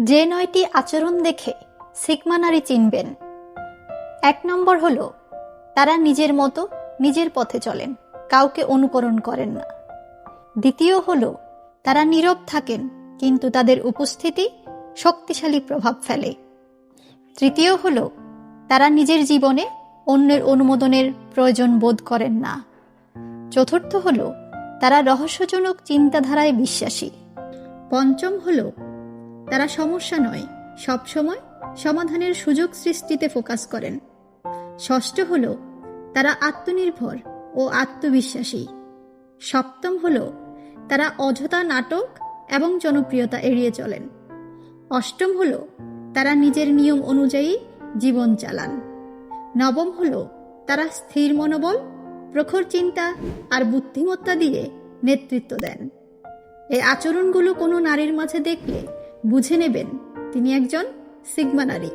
যে ৯টি আচরণ দেখে সিগমা নারী চিনবেন। ১ নম্বর হলো, তারা নিজের মতো নিজের পথে চলেন, কাউকে অনুকরণ করেন না। দ্বিতীয় হলো, তারা নীরব থাকেন কিন্তু তাদের উপস্থিতি শক্তিশালী প্রভাব ফেলে। তৃতীয় হলো, তারা নিজের জীবনে অন্যের অনুমোদনের প্রয়োজন বোধ করেন না। চতুর্থ হলো, তারা রহস্যজনক চিন্তাধারায় বিশ্বাসী। পঞ্চম হলো, তারা সমস্যা নয়, সবসময় সমাধানের সুযোগ সৃষ্টিতে ফোকাস করেন। ষষ্ঠ হলো, তারা আত্মনির্ভর ও আত্মবিশ্বাসী। সপ্তম হলো, তারা অযথা নাটক এবং জনপ্রিয়তা এড়িয়ে চলেন। অষ্টম হলো, তারা নিজের নিয়ম অনুযায়ী জীবন চালান। নবম হলো, তারা স্থির মনোবল, প্রখর চিন্তা আর বুদ্ধিমত্তা দিয়ে নেতৃত্ব দেন। এই আচরণগুলো কোনো নারীর মাঝে দেখলে বুঝে নেবেন তিনি একজন সিগমা নারী।